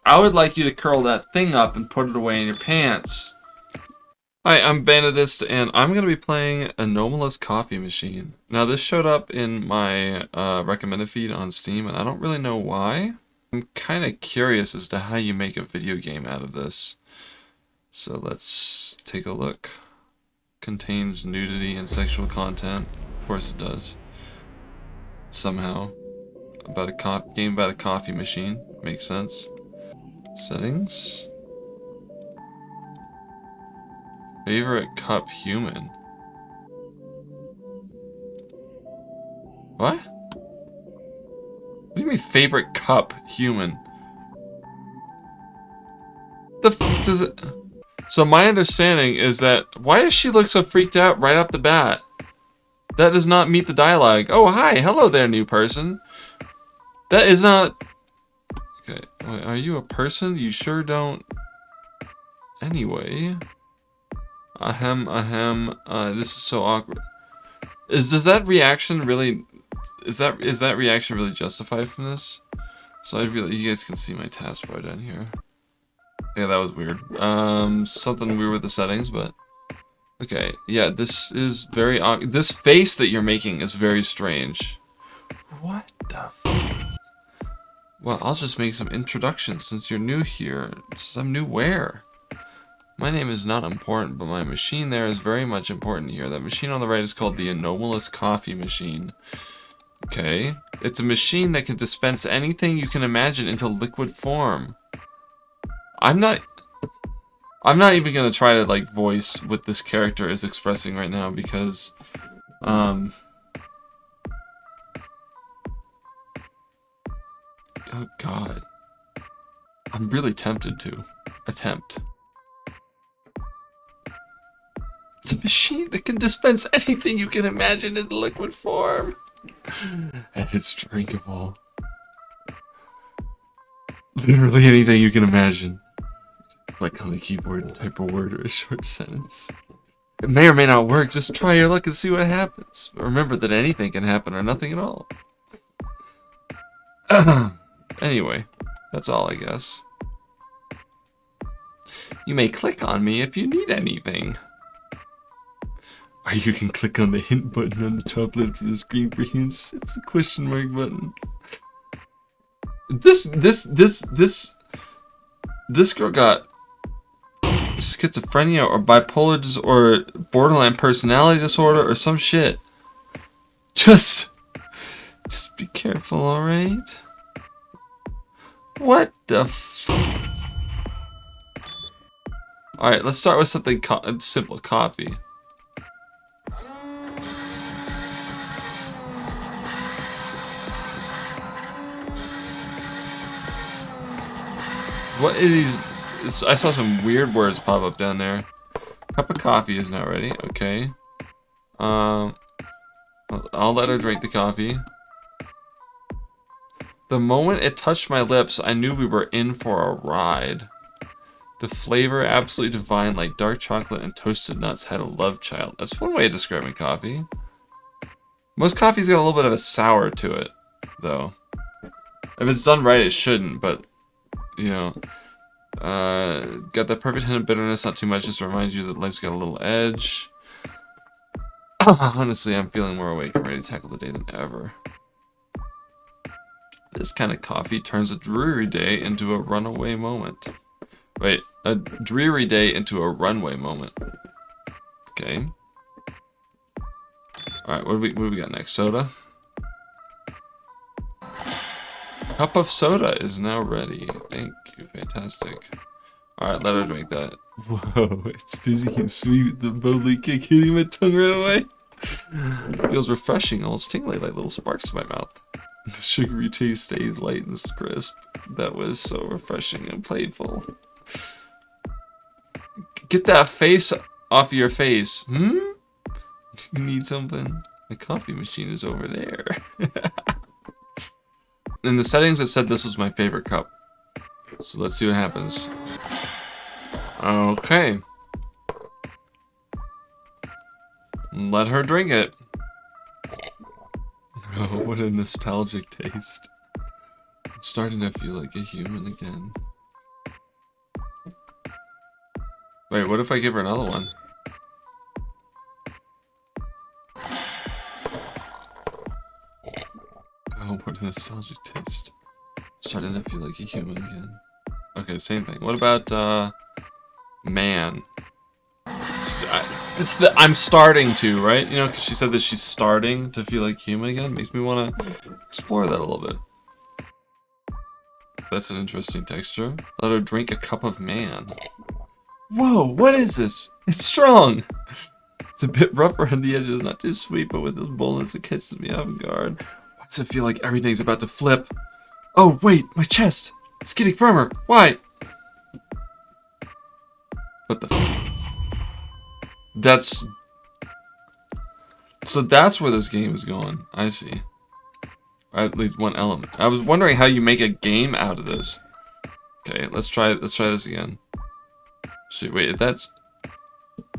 I would like you to curl that thing up and put it away in your pants. Hi, I'm Banditist, and I'm going to be playing Anomalous Coffee Machine. Now, this showed up in my recommended feed on Steam, and I don't really know why. I'm kind of curious as to how you make a video game out of this. So let's take a look. Contains nudity and sexual content. Of course it does. Somehow. About a game about a coffee machine. Makes sense. Settings. Favorite cup human. What? What do you mean favorite cup human? The f does it? So my understanding is that why does she look so freaked out right off the bat? That does not meet the dialogue. Oh hi, hello there, new person. That is not. Okay, wait, are you a person? You sure don't. Anyway. Ahem. This is so awkward. Does that reaction really? Is that reaction really justified from this? So you guys can see my taskbar down here. Yeah, that was weird. Something weird with the settings, but okay. Yeah, this is very this face that you're making is very strange. What the f? Well, I'll just make some introductions since you're new here. Since I'm new where? My name is not important, but my machine there is very much important here. That machine on the right is called the Anomalous Coffee Machine. Okay. It's a machine that can dispense anything you can imagine into liquid form. I'm not even gonna try to like voice what this character is expressing right now because oh god. I'm really tempted to attempt. It's a machine that can dispense anything you can imagine in liquid form. And it's drinkable. Literally anything you can imagine. Click on the keyboard and type a word or a short sentence. It may or may not work, just try your luck and see what happens. But remember that anything can happen or nothing at all. Anyway, that's all I guess. You may click on me if you need anything. Or you can click on the hint button on the top left of the screen for hints. It's the question mark button. This girl got schizophrenia or bipolar or borderline personality disorder or some shit. Just be careful, alright? What the f? Alright, let's start with something simple, coffee. What is these? I saw some weird words pop up down there. Cup of coffee is now ready. Okay. I'll let her drink the coffee. The moment it touched my lips, I knew we were in for a ride. The flavor, absolutely divine, like dark chocolate and toasted nuts, had a love child. That's one way of describing coffee. Most coffee's got a little bit of a sour to it, though. If it's done right, it shouldn't, but you know, got that perfect hint of bitterness, not too much, just to remind you that life's got a little edge. Honestly, I'm feeling more awake and ready to tackle the day than ever. This kind of coffee turns a dreary day into a runaway moment. Wait, a dreary day into a runway moment. Okay. Alright, what do we got next? Soda? Cup of soda is now ready. Thank you, fantastic. Alright, let her drink that. Whoa, it's fizzy and sweet with the bubbly kick hitting my tongue right away. Feels refreshing, almost tingly like little sparks in my mouth. The sugary taste stays light and crisp. That was so refreshing and playful. Get that face off your face. Hmm? Do you need something? The coffee machine is over there. In the settings it said this was my favorite cup. So let's see what happens. Okay. Let her drink it. Oh, what a nostalgic taste. I'm starting to feel like a human again. Wait, what if I give her another one? Oh, what a nostalgic taste. Starting to feel like a human again. Okay, same thing. What about, man? I'm starting to, right? You know, because she said that she's starting to feel like human again. Makes me want to explore that a little bit. That's an interesting texture. Let her drink a cup of man. Whoa, what is this? It's strong! It's a bit rough around the edges, not too sweet, but with this boldness it catches me off guard. Why does it feel like everything's about to flip? Oh, wait, my chest! It's getting firmer! Why? What the f? That's... So that's where this game is going. I see. At least one element. I was wondering how you make a game out of this. Okay, let's try this again. Shit, wait, that's...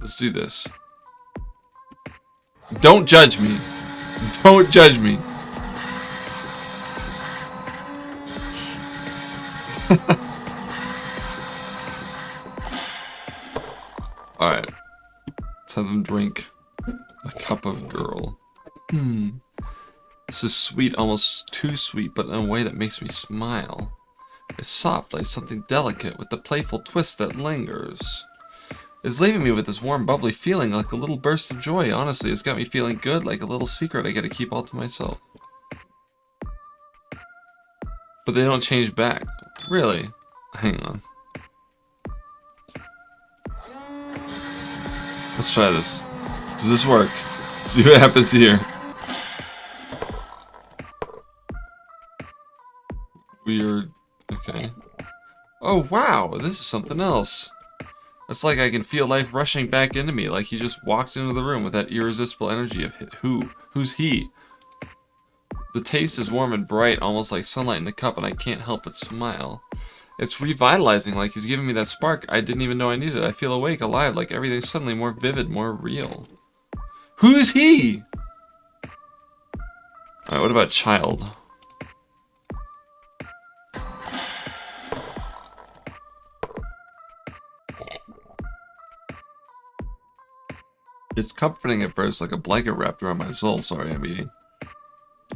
Let's do this. Don't judge me. Don't judge me. Alright. Let's have them drink a cup of girl. This is sweet, almost too sweet, but in a way that makes me smile. It's soft, like something delicate, with the playful twist that lingers. It's leaving me with this warm, bubbly feeling, like a little burst of joy. Honestly, it's got me feeling good, like a little secret I gotta keep all to myself. But they don't change back. Really? Hang on. Let's try this. Does this work? Let's see what happens here. Weird. Okay. Oh, wow. This is something else. It's like I can feel life rushing back into me, like he just walked into the room with that irresistible energy of who's he? The taste is warm and bright, almost like sunlight in a cup, and I can't help but smile. It's revitalizing, like he's giving me that spark I didn't even know I needed. I feel awake, alive, like everything's suddenly more vivid, more real. Who's he? Alright, what about child? It's comforting at first, like a blanket wrapped around my soul. Sorry, I'm eating.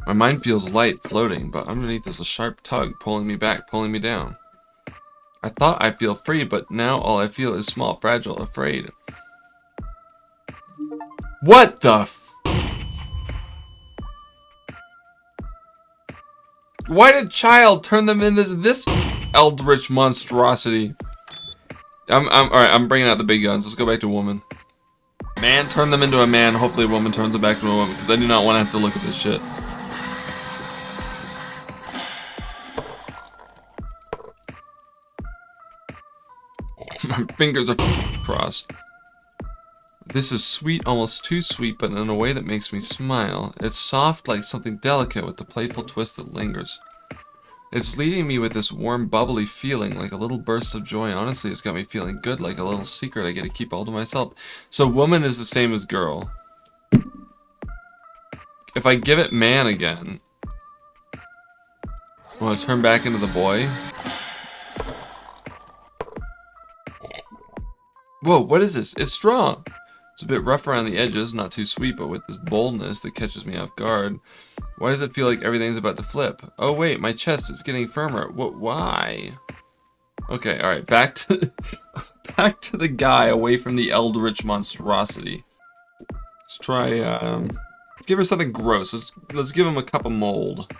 My mind feels light, floating, but underneath is a sharp tug, pulling me back, pulling me down. I thought I'd feel free, but now all I feel is small, fragile, afraid. What the f... Why did child turn them into this eldritch monstrosity? Alright, I'm bringing out the big guns. Let's go back to woman. Man, turn them into a man. Hopefully a woman turns them back to a woman, because I do not want to have to look at this shit. My fingers are crossed. This is sweet, almost too sweet, but in a way that makes me smile. It's soft like something delicate with the playful twist that lingers. It's leaving me with this warm, bubbly feeling, like a little burst of joy. Honestly, it's got me feeling good, like a little secret I get to keep all to myself. So woman is the same as girl. If I give it man again, will it turn back into the boy? Whoa, what is this? It's strong. It's a bit rough around the edges, not too sweet, but with this boldness that catches me off guard. Why does it feel like everything's about to flip? Oh wait, my chest is getting firmer. What? Why? Okay, alright, back to the guy away from the eldritch monstrosity. Let's try, let's give her something gross. Let's give him a cup of mold.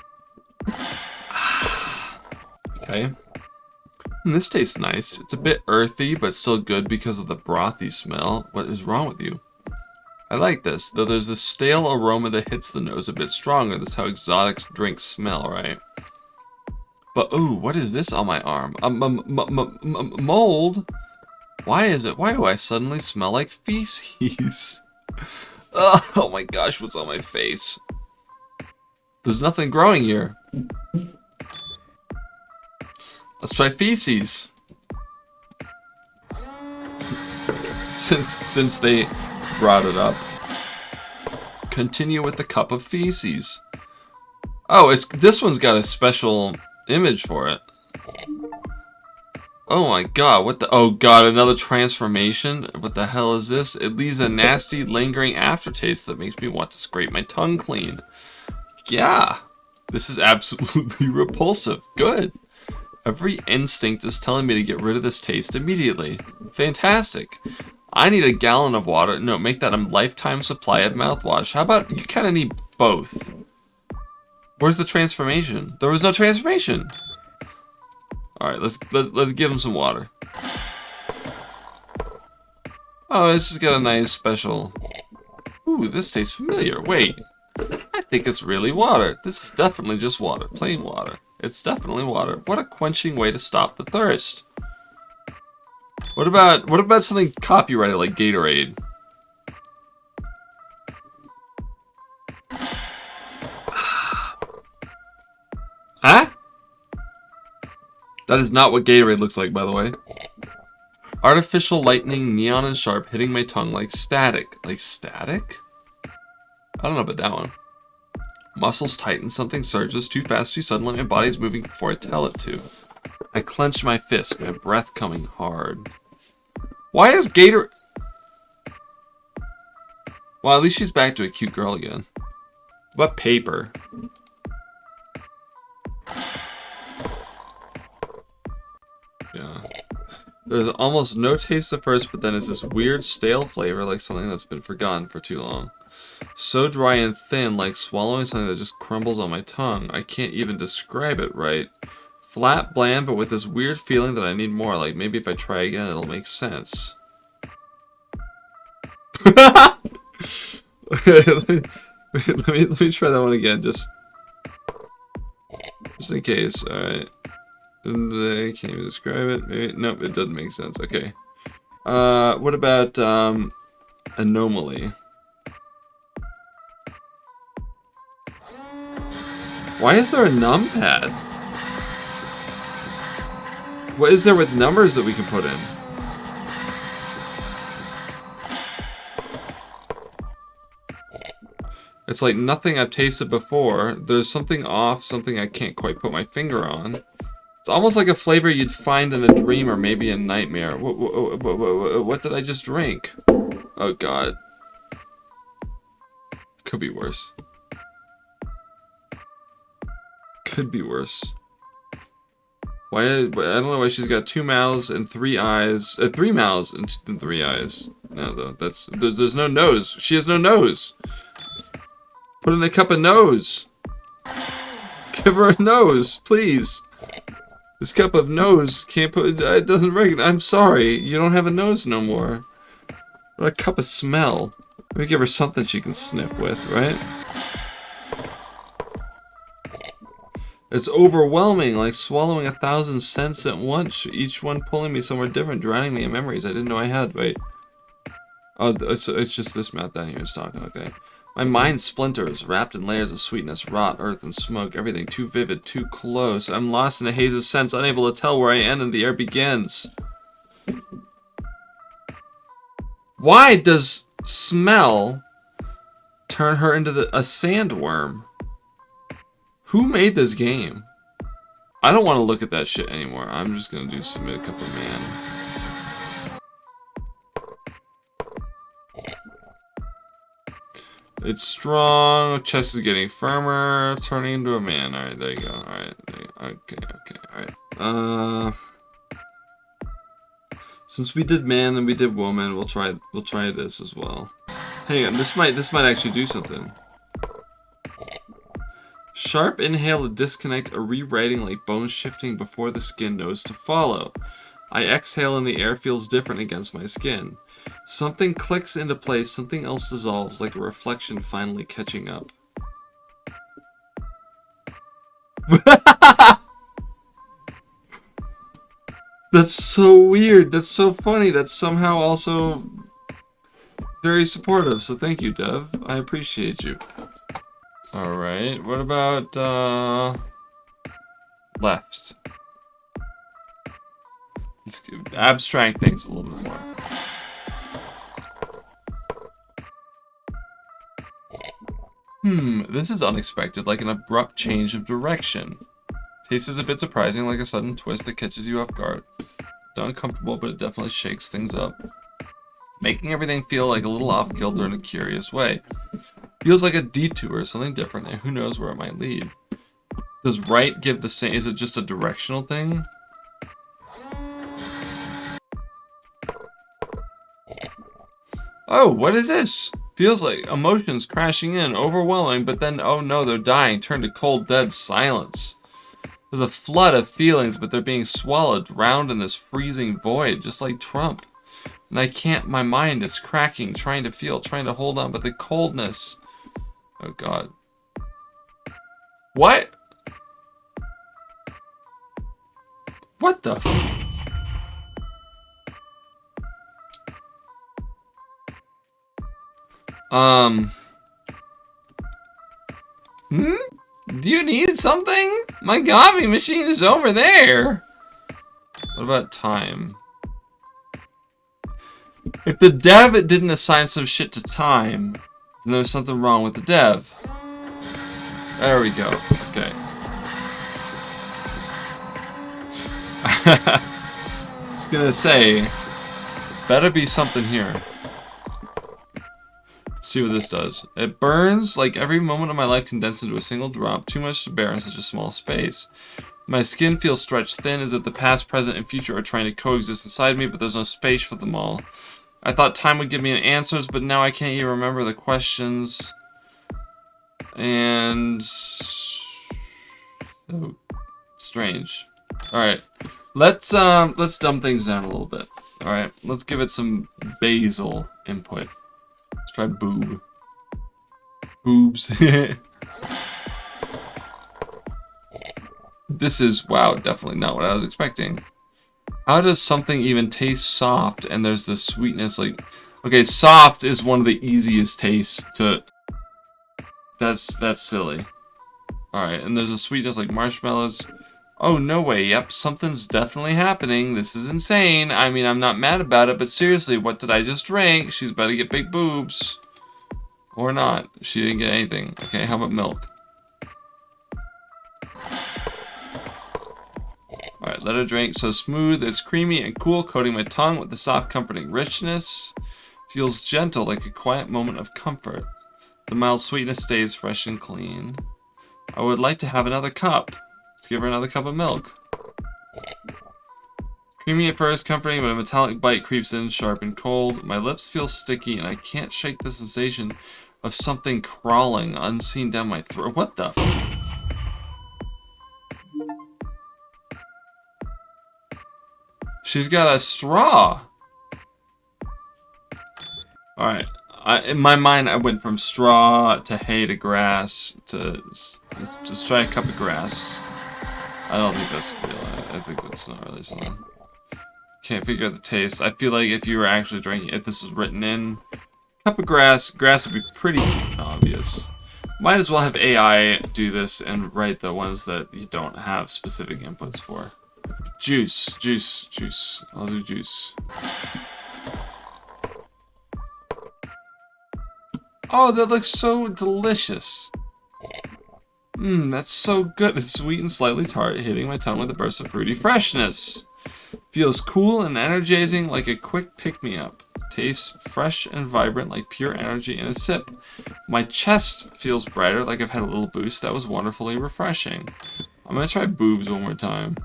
Okay. This tastes nice. It's a bit earthy, but still good because of the brothy smell. What is wrong with you? I like this, though there's this stale aroma that hits the nose a bit stronger. That's how exotic drinks smell, right? But ooh, what is this on my arm? Mold? Why is it? Why do I suddenly smell like feces? Oh my gosh, what's on my face? There's nothing growing here. Let's try feces. Since they brought it up. Continue with the cup of feces. Oh, this one's got a special image for it. Oh my god, what the? Oh god, another transformation? What the hell is this? It leaves a nasty, lingering aftertaste that makes me want to scrape my tongue clean. Yeah, this is absolutely repulsive. Good. Every instinct is telling me to get rid of this taste immediately. Fantastic. I need a gallon of water. No, make that a lifetime supply of mouthwash. How about you kind of need both? Where's the transformation? There was no transformation. All right, let's give him some water. Oh, this has got a nice special. Ooh, this tastes familiar. Wait, I think it's really water. This is definitely just water, plain water. It's definitely water. What a quenching way to stop the thirst. What about something copyrighted like Gatorade? Huh? That is not what Gatorade looks like, by the way. Artificial lightning, neon and sharp, hitting my tongue like static. Like static? I don't know about that one. Muscles tighten, something surges, too fast, too suddenly, my body's moving before I tell it to. I clench my fist, my breath coming hard. Why is Gator... Well, at least she's back to a cute girl again. What paper? Yeah. There's almost no taste at first, but then it's this weird stale flavor like something that's been forgotten for too long. So dry and thin, like swallowing something that just crumbles on my tongue. I can't even describe it right. Flat, bland, but with this weird feeling that I need more. Like maybe if I try again, it'll make sense. let me try that one again, just in case. All right. I can't even describe it. Maybe nope, it doesn't make sense. Okay. What about anomaly? Why is there a numpad? What is there with numbers that we can put in? It's like nothing I've tasted before. There's something off, something I can't quite put my finger on. It's almost like a flavor you'd find in a dream or maybe a nightmare. What did I just drink? Oh god. Could be worse. Could be worse. Why? I don't know why she's got 2 mouths and 3 eyes. 3 mouths and 3 eyes. No, though. There's no nose. She has no nose. Put in a cup of nose. Give her a nose, please. This cup of nose can't put. It doesn't recognize. I'm sorry. You don't have a nose no more. What a cup of smell. Let me give her something she can sniff with, right? It's overwhelming, like swallowing 1,000 scents at once, each one pulling me somewhere different, drowning me in memories I didn't know I had. Wait. Oh, it's just this mouth down here it's talking, okay. My mind splinters, wrapped in layers of sweetness, rot, earth, and smoke, everything too vivid, too close. I'm lost in a haze of scents, unable to tell where I end and the air begins. Why does smell turn her into a sandworm? Who made this game? I don't want to look at that shit anymore. I'm just gonna do submit a couple man. It's strong. Chest is getting firmer. Turning into a man. All right, there you go. All right. Okay. All right. Since we did man and we did woman, we'll try this as well. Hang on. This might actually do something. Sharp inhale, a disconnect, a rewriting like bone shifting before the skin knows to follow. I exhale and the air feels different against my skin. Something clicks into place, something else dissolves like a reflection finally catching up. That's so weird. That's so funny. That's somehow also very supportive. So thank you, Dev. I appreciate you. Alright, what about, left? Let's abstract things a little bit more. This is unexpected, like an abrupt change of direction. Taste is a bit surprising, like a sudden twist that catches you off guard. uncomfortable, but it definitely shakes things up, making everything feel like a little off kilter in a curious way. Feels like a detour, something different, and who knows where it might lead. Does right give the same? Is it just a directional thing? Oh, what is this? Feels like emotions crashing in, overwhelming, but then, oh no, they're dying, turn to cold, dead silence. There's a flood of feelings, but they're being swallowed, drowned in this freezing void, just like Trump. And I can't, my mind is cracking, trying to feel, trying to hold on, but the coldness. Oh God. What? What the f- Do you need something? My coffee machine is over there. What about time? If the dev didn't assign some shit to time, then there's something wrong with the dev. There we go. Okay. I was gonna say, better be something here. Let's see what this does. It burns like every moment of my life condensed into a single drop, too much to bear in such a small space. My skin feels stretched thin as if the past, present, and future are trying to coexist inside me, but there's no space for them all. I thought time would give me answers, but now I can't even remember the questions. And oh, strange. All right, let's dumb things down a little bit. All right, let's give it some basal input. Let's try boob. Boobs. This is, wow, definitely not what I was expecting. How does something even taste soft and there's this sweetness like... Okay, soft is one of the easiest tastes to... That's silly. Alright, and there's a sweetness like marshmallows. Oh, no way, yep, something's definitely happening. This is insane. I mean, I'm not mad about it, but seriously, what did I just drink? She's about to get big boobs. Or not. She didn't get anything. Okay, how about milk? Alright, let her drink. So smooth, it's creamy and cool, coating my tongue with the soft, comforting richness. Feels gentle, like a quiet moment of comfort. The mild sweetness stays fresh and clean. I would like to have another cup. Let's give her another cup of milk. Creamy at first, comforting, but a metallic bite creeps in, sharp and cold. My lips feel sticky, and I can't shake the sensation of something crawling unseen down my throat. What the f- She's got a straw. Alright. In my mind, I went from straw to hay to grass to... Just try a cup of grass. I don't think that's real. I think that's not really something. Can't figure out the taste. I feel like if you were actually drinking, if this was written in, cup of grass would be pretty obvious. Might as well have AI do this and write the ones that you don't have specific inputs for. Juice. I'll do juice. Oh, that looks so delicious. That's so good. It's sweet and slightly tart, hitting my tongue with a burst of fruity freshness. Feels cool and energizing like a quick pick-me-up. Tastes fresh and vibrant like pure energy in a sip. My chest feels brighter like I've had a little boost. That was wonderfully refreshing. I'm gonna try boobs one more time.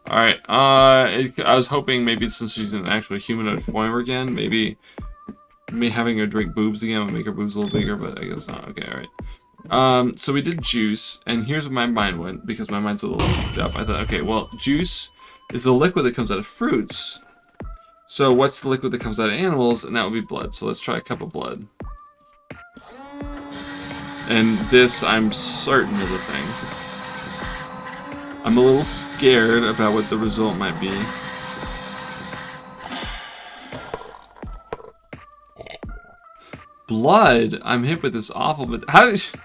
Alright, I was hoping maybe since she's in an actual humanoid form again, maybe having her drink boobs again would make her boobs a little bigger, but I guess not. Okay, alright. So we did juice, and here's where my mind went, because my mind's a little fucked up. I thought, okay, well, juice is the liquid that comes out of fruits. So what's the liquid that comes out of animals? And that would be blood. So let's try a cup of blood. And this, I'm certain, is a thing. I'm a little scared about what the result might be. Blood? I'm hit with this awful, but how did she...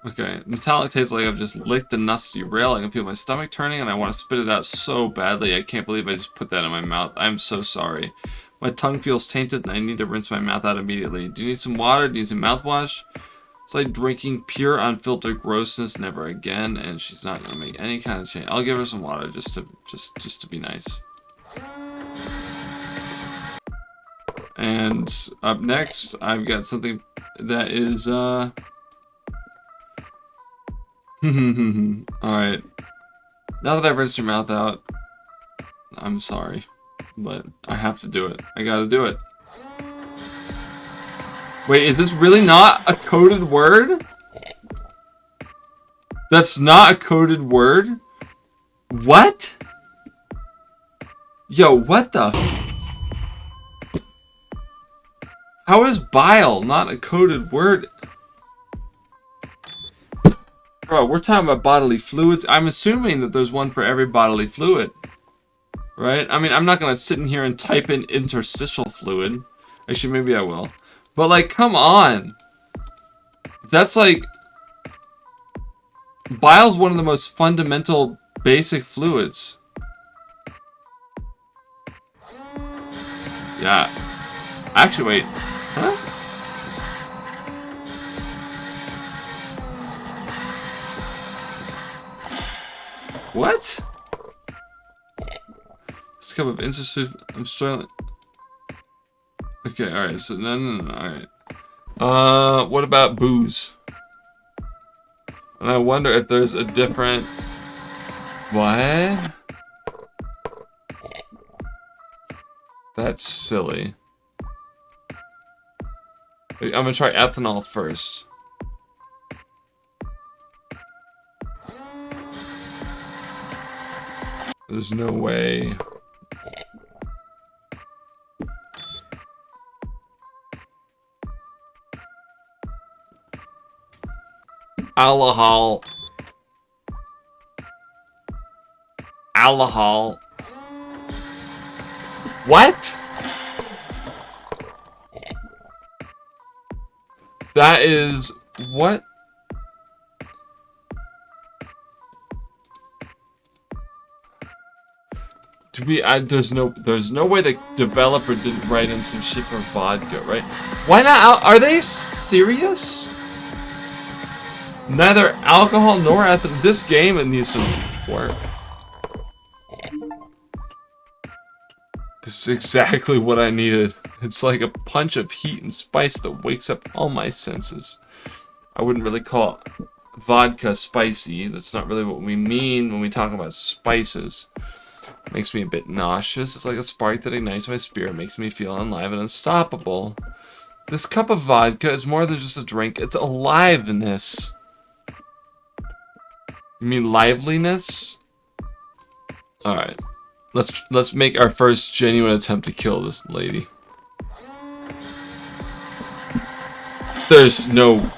Okay, metallic tastes like I've just licked a nasty rail. I can feel my stomach turning and I want to spit it out so badly. I can't believe I just put that in my mouth. I'm so sorry. My tongue feels tainted and I need to rinse my mouth out immediately. Do you need some water? Do you need some mouthwash? It's like drinking pure unfiltered grossness, never again, and she's not gonna make any kind of change. I'll give her some water just to be nice. And up next, I've got something that is alright. Now that I've rinsed your mouth out, I'm sorry, but I have to do it. I gotta do it. Wait, is this really not a coded word? That's not a coded word? What? Yo, what the? How is bile not a coded word? Bro, we're talking about bodily fluids. I'm assuming that there's one for every bodily fluid. Right? I mean, I'm not going to sit in here and type in interstitial fluid. Actually, maybe I will. But, like, come on. That's like... Bile's one of the most fundamental, basic fluids. Yeah. Actually, wait. Huh? What? This cup of interstitial... I'm struggling... Okay, alright, so no, alright. What about booze? And I wonder if there's a different... What? That's silly. I'm gonna try ethanol first. There's no way. Alcohol. Alcohol. What? That is what? To be, there's no way the developer didn't write in some shit for vodka, right? Why not? Are they serious? Neither alcohol nor ethanol. This game, it needs some work. This is exactly what I needed. It's like a punch of heat and spice that wakes up all my senses. I wouldn't really call vodka spicy. That's not really what we mean when we talk about spices. It makes me a bit nauseous. It's like a spark that ignites my spirit, makes me feel alive and unstoppable. This cup of vodka is more than just a drink. It's aliveness. You mean liveliness? Alright. Let's make our first genuine attempt to kill this lady. There's no...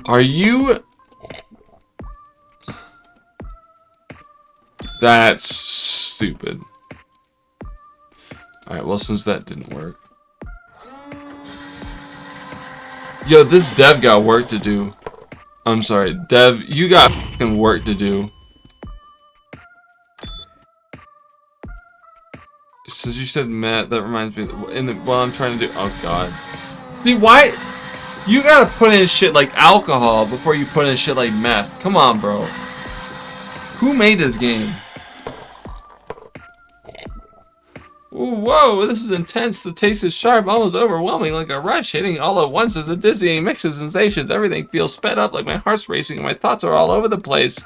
Are you... That's stupid. Alright, well, since that didn't work. Yo, this dev got work to do. I'm sorry, dev, you got fucking work to do. Since you said Matt, that reminds me, while I'm trying to do, oh god. See, why? You gotta put in shit like alcohol before you put in shit like meth. Come on, bro. Who made this game? Ooh, whoa, this is intense. The taste is sharp, almost overwhelming, like a rush hitting all at once. There's a dizzying mix of sensations. Everything feels sped up, like my heart's racing and my thoughts are all over the place.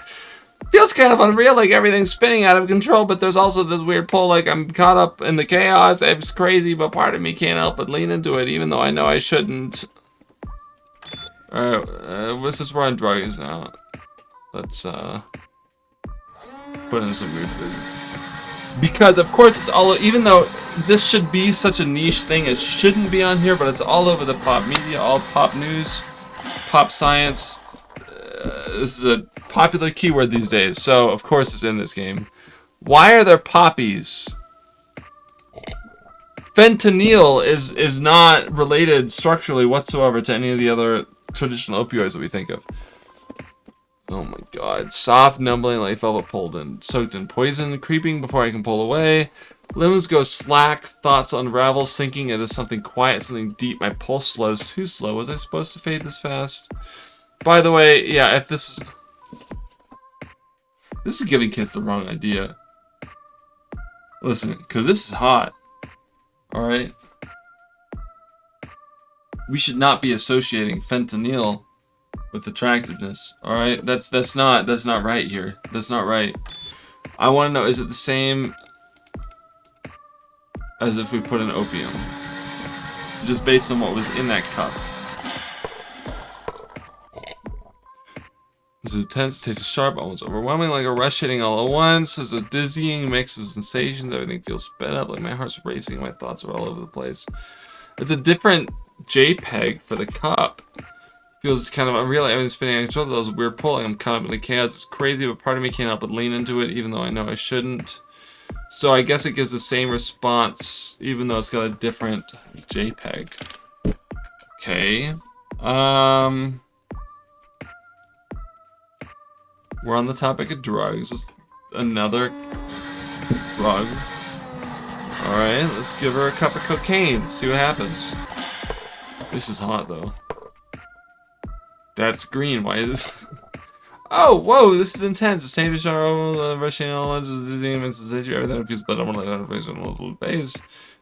Feels kind of unreal, like everything's spinning out of control, but there's also this weird pull, like I'm caught up in the chaos. It's crazy, but part of me can't help but lean into it, even though I know I shouldn't. Alright, since we're on drugs now, let's put in some weird food. Because of course it's all, even though this should be such a niche thing, it shouldn't be on here, but it's all over the pop media, all pop news, pop science. This is a popular keyword these days, so of course it's in this game. Why are there poppies? Fentanyl is not related structurally whatsoever to any of the other traditional opioids that we think of. Oh my god. Soft, numbling, like velvet pulled in. Soaked in poison, creeping before I can pull away. Limbs go slack, thoughts unravel, sinking into something quiet, something deep. My pulse slows too slow. Was I supposed to fade this fast? By the way, yeah, if this is giving kids the wrong idea. Listen, because this is hot. Alright? We should not be associating fentanyl with attractiveness. Alright? That's not right here. That's not right. I want to know, is it the same as if we put in opium? Just based on what was in that cup. This is intense, tastes sharp, almost overwhelming, like a rush hitting all at once. There's a dizzying mix of sensations. Everything feels sped up, like my heart's racing, my thoughts are all over the place. It's a different JPEG for the cup. Feels kind of unreal. Everything's spinning out of control. That was a weird pulling. I'm caught up in the chaos. It's crazy, but part of me can't help but lean into it, even though I know I shouldn't. So I guess it gives the same response, even though it's got a different JPEG. Okay. We're on the topic of drugs. Another drug. Alright, let's give her a cup of cocaine. See what happens. This is hot, though. That's green. Why is this? Oh, whoa, this is intense. The same genre, rushing all the demons, everything feels better. I'm like that face on multiple days.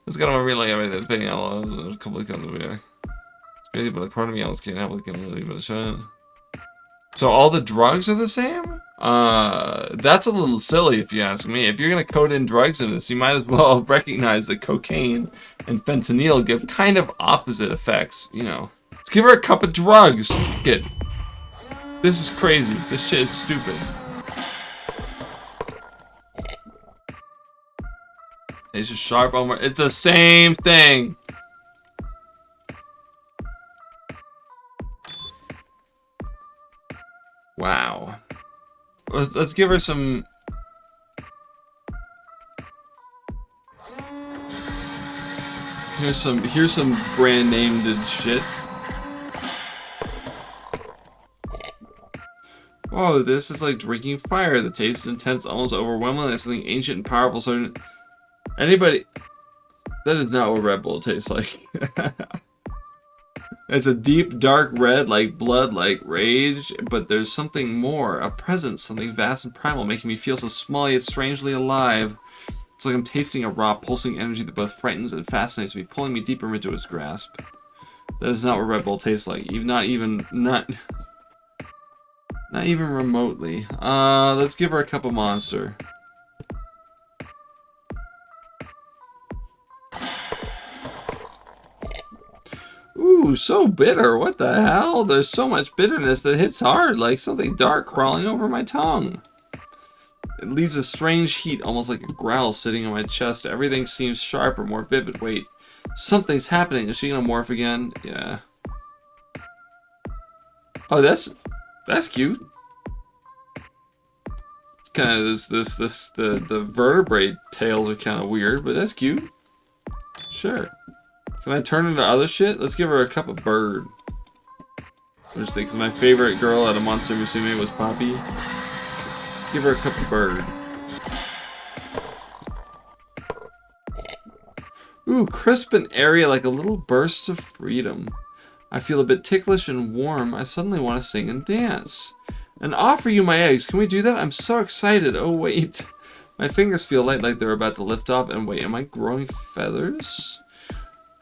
It's got on really everything that's paying out a couple of times over there. It's crazy, but like part of me else can't help it. Can't really give it a shot. So all the drugs are the same? That's a little silly if you ask me. If you're gonna code in drugs in this, you might as well recognize that cocaine and fentanyl give kind of opposite effects, you know. Let's give her a cup of drugs. Get. This is crazy. This shit is stupid. It's just sharp on. It's the same thing. Wow. Let's give her some. Here's some brand named shit. Oh, this is like drinking fire. The taste is intense, almost overwhelming. Like something ancient and powerful. So, anybody, that is not what Red Bull tastes like. It's a deep, dark red, like blood, like rage. But there's something more, a presence, something vast and primal, making me feel so small yet strangely alive. It's like I'm tasting a raw, pulsing energy that both frightens and fascinates me, pulling me deeper into its grasp. That is not what Red Bull tastes like. Not even remotely. Let's give her a cup of Monster. Ooh, so bitter. What the hell? There's so much bitterness that hits hard, like something dark crawling over my tongue. It leaves a strange heat, almost like a growl sitting on my chest. Everything seems sharper, more vivid. Wait, something's happening. Is she gonna morph again? Yeah. Oh, that's cute. It's kind of the vertebrate tails are kind of weird, but that's cute. Sure. Can I turn into other shit? Let's give her a cup of bird. I just think, because my favorite girl out of Monster Musume was Poppy. Give her a cup of bird. Ooh, crisp and airy like a little burst of freedom. I feel a bit ticklish and warm. I suddenly want to sing and dance. And offer you my eggs. Can we do that? I'm so excited. Oh, wait. My fingers feel light like they're about to lift off. And wait, am I growing feathers?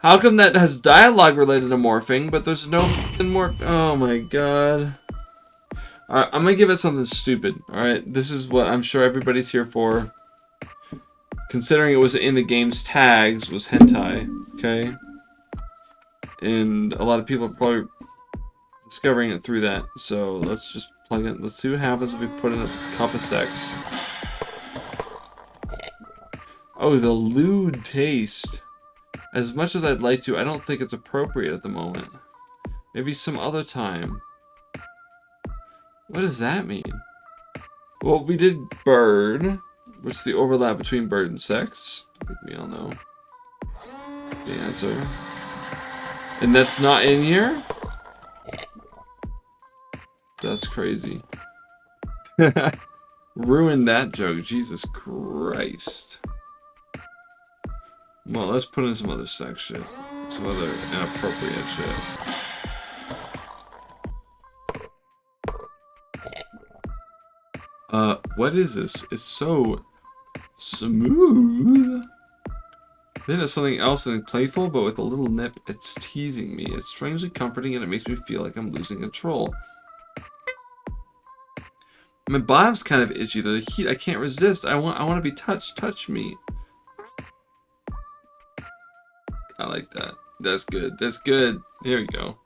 How come that has dialogue related to morphing, but there's no more? Oh my god. Alright, I'm gonna give it something stupid. Alright, this is what I'm sure everybody's here for. Considering it was in the game's tags, was hentai. Okay? And a lot of people are probably discovering it through that. So let's just plug it. Let's see what happens if we put in a cup of sex. Oh, the lewd taste. As much as I'd like to, I don't think it's appropriate at the moment. Maybe some other time. What does that mean? Well, we did bird, which is the overlap between bird and sex. I think we all know the answer. And that's not in here? That's crazy. Ruined that joke, Jesus Christ. Well, let's put in some other sex shit. Some other inappropriate shit. What is this? It's so smooth. Then it's something else, something playful, but with a little nip. It's teasing me. It's strangely comforting, and it makes me feel like I'm losing control. My bottom's kind of itchy. The heat I can't resist. I want to be touched. Touch me. I like that. That's good. That's good. Here we go.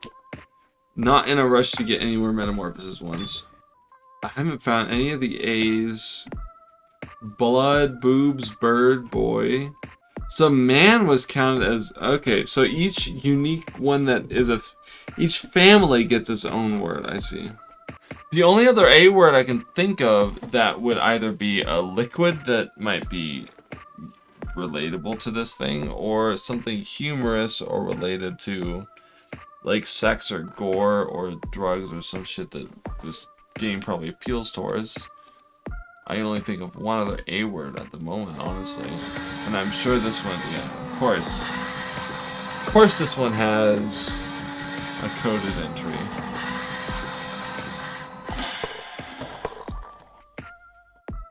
Not in a rush to get any more metamorphosis ones. I haven't found any of the A's. Blood, boobs, bird, boy. So man was counted as... Okay, so each unique one that is a... Each family gets its own word, I see. The only other A word I can think of that would either be a liquid that might be relatable to this thing, or something humorous or related to like sex or gore or drugs or some shit that this game probably appeals towards. I can only think of one other A word at the moment, honestly. And I'm sure this one, yeah, of course. Of course this one has a coded entry.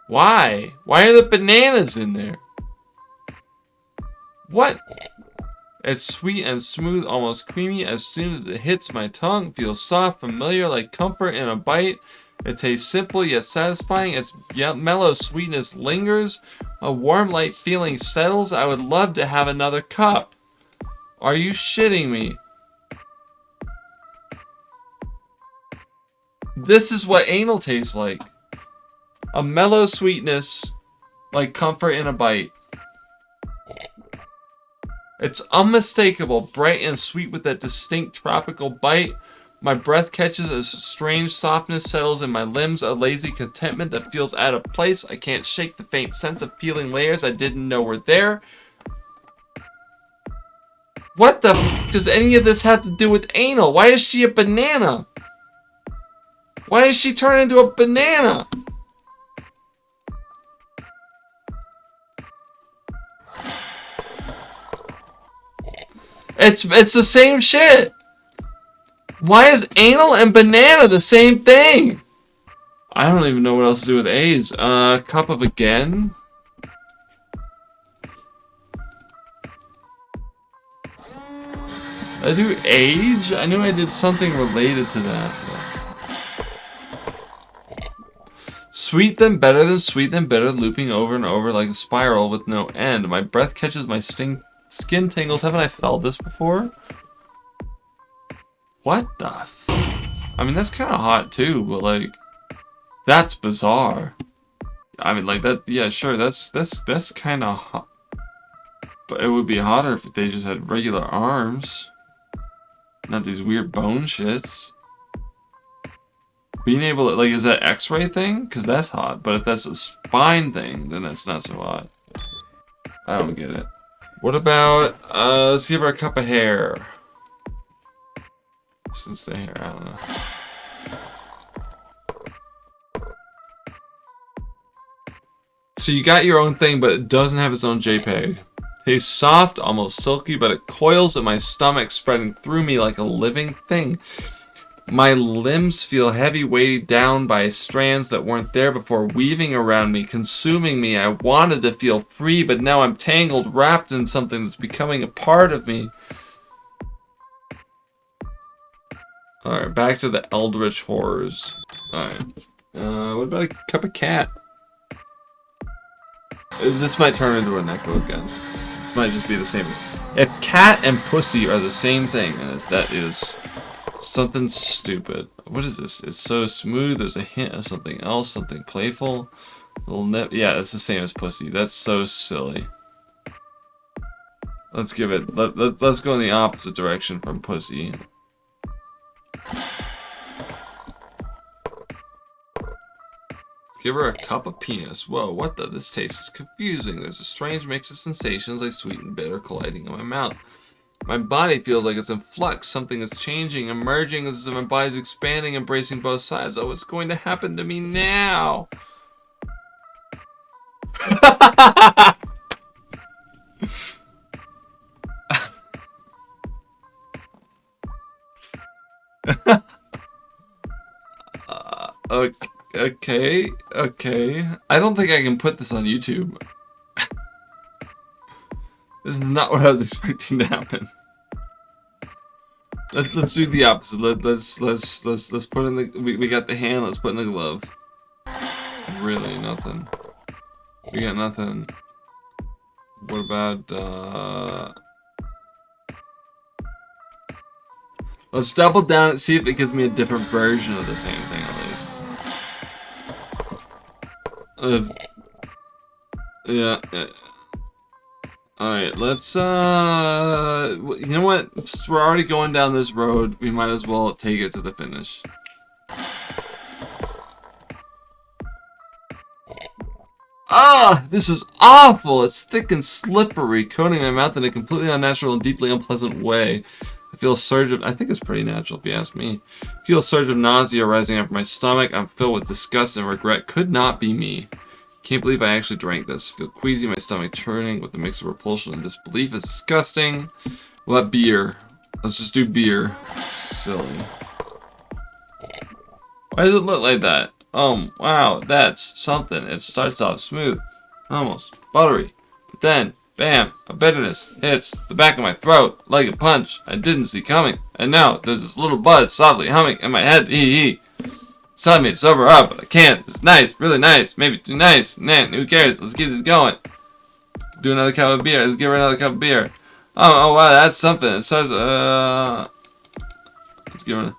Why? Why are the bananas in there? What? It's sweet and smooth, almost creamy. As soon as it hits my tongue, feels soft, familiar, like comfort in a bite. It tastes simple yet satisfying. Its mellow sweetness lingers. A warm, light feeling settles. I would love to have another cup. Are you shitting me? This is what anal tastes like. A mellow sweetness, like comfort in a bite. It's unmistakable, bright and sweet with that distinct tropical bite. My breath catches a strange softness, settles in my limbs, a lazy contentment that feels out of place. I can't shake the faint sense of peeling layers I didn't know were there. What the f does any of this have to do with anal? Why is she a banana? Why is she turned into a banana? It's the same shit. Why is anal and banana the same thing? I don't even know what else to do with A's. Cup of again. Did I do age? I knew I did something related to that. Sweet then better than sweet then bitter, looping over and over like a spiral with no end. My breath catches my skin tingles. Haven't I felt this before? What the f... I mean, that's kind of hot too, but like... That's bizarre. I mean, like that... Yeah, sure, that's kind of hot. But it would be hotter if they just had regular arms. Not these weird bone shits. Being able to... Like, is that X-ray thing? Because that's hot. But if that's a spine thing, then that's not so hot. I don't get it. What about... let's give her a cup of hair. Since the hair, I don't know. So you got your own thing, but it doesn't have its own JPEG. Tastes soft, almost silky, but it coils in my stomach, spreading through me like a living thing. My limbs feel heavy, weighted down by strands that weren't there before, weaving around me, consuming me. I wanted to feel free, but now I'm tangled, wrapped in something that's becoming a part of me. Alright, back to the Eldritch Horrors. Alright. What about a cup of cat? This might turn into a Neko again. This might just be the same. If cat and pussy are the same thing, that is something stupid. What is this? It's so smooth. There's a hint of something else, something playful. Little nip. Yeah, it's the same as pussy. That's so silly. Let's give it. Let's go in the opposite direction from pussy. Give her a cup of penis. Whoa, what the? This taste is confusing. There's a strange mix of sensations like sweet and bitter colliding in my mouth. My body feels like it's in flux. Something is changing, emerging as if my body's expanding, embracing both sides. Oh, what's going to happen to me now? Okay, okay. I don't think I can put this on YouTube. This is not what I was expecting to happen. Let's do the opposite. Let's put in the we got the hand. Let's put in the glove. Really nothing. We got nothing. What about let's double down and see if it gives me a different version of the same thing at least. Yeah. Alright, let's, you know what? Since we're already going down this road, we might as well take it to the finish. Ah! This is awful! It's thick and slippery, coating my mouth in a completely unnatural and deeply unpleasant way. I feel a surge of, I think it's pretty natural if you ask me. I feel a surge of nausea rising up from my stomach. I'm filled with disgust and regret. Could not be me. Can't believe I actually drank this. I feel queasy, my stomach churning with a mix of repulsion and disbelief. It's disgusting. What beer? Let's just do beer. Silly. Why does it look like that? Wow, that's something. It starts off smooth, almost buttery, but then, bam, a bitterness hits the back of my throat like a punch I didn't see coming. And now there's this little buzz softly humming in my head. Hee. It's telling me to sober up, but I can't. It's nice, really nice, maybe too nice. Man, who cares? Let's keep this going. Do another cup of beer. Let's give her another cup of beer. Oh wow, that's something. It starts. Let's give her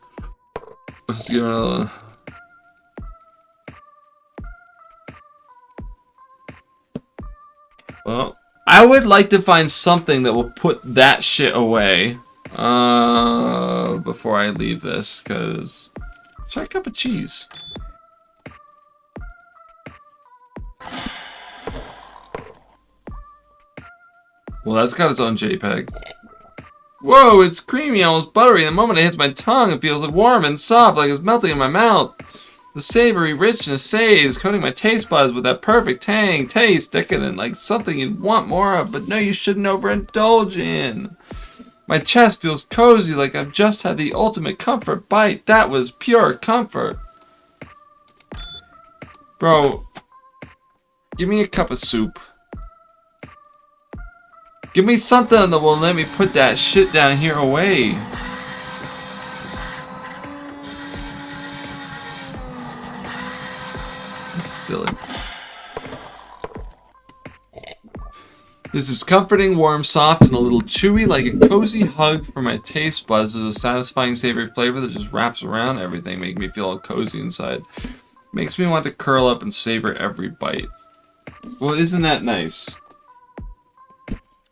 another one. Well, I would like to find something that will put that shit away before I leave this, because. Try a cup of cheese. Well, that's got its own JPEG. Whoa, it's creamy, almost buttery. The moment it hits my tongue, it feels warm and soft, like it's melting in my mouth. The savory richness stays, coating my taste buds with that perfect tang, taste, decadent, like something you'd want more of, but no, you shouldn't overindulge in. My chest feels cozy, like I've just had the ultimate comfort bite. That was pure comfort. Bro, give me a cup of soup. Give me something that will let me put that shit down here away. This is silly. This is comforting, warm, soft, and a little chewy, like a cozy hug for my taste buds. There's a satisfying, savory flavor that just wraps around everything, making me feel all cozy inside. Makes me want to curl up and savor every bite. Well, isn't that nice?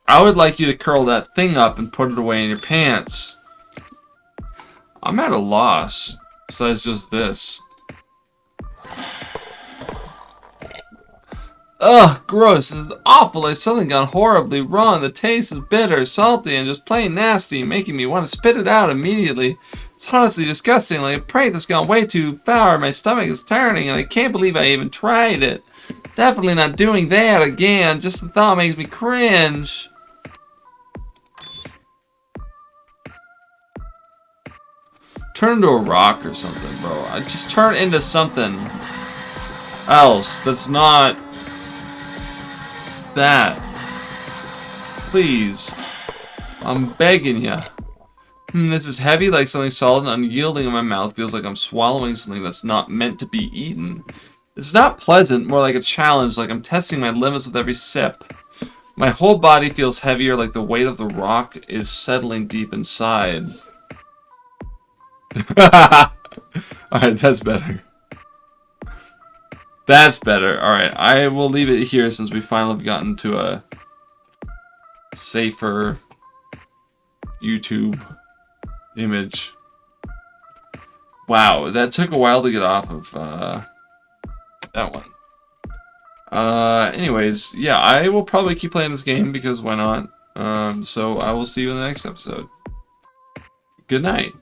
I would like you to curl that thing up and put it away in your pants. I'm at a loss, besides just this. Ugh, gross. This is awful. Like something gone horribly wrong. The taste is bitter, salty, and just plain nasty, making me want to spit it out immediately. It's honestly disgusting. Like a prey that's gone way too far. My stomach is turning, and I can't believe I even tried it. Definitely not doing that again. Just the thought makes me cringe. Turn into a rock or something, bro. I just turn into something else that's not that. Please. I'm begging ya. This is heavy, like something solid and unyielding in my mouth. Feels like I'm swallowing something that's not meant to be eaten. It's not pleasant, more like a challenge, like I'm testing my limits with every sip. My whole body feels heavier, like the weight of the rock is settling deep inside. Alright, that's better. That's better. Alright, I will leave it here since we finally have gotten to a safer YouTube image. Wow, that took a while to get off of that one. Anyways, yeah, I will probably keep playing this game because why not? So I will see you in the next episode. Good night.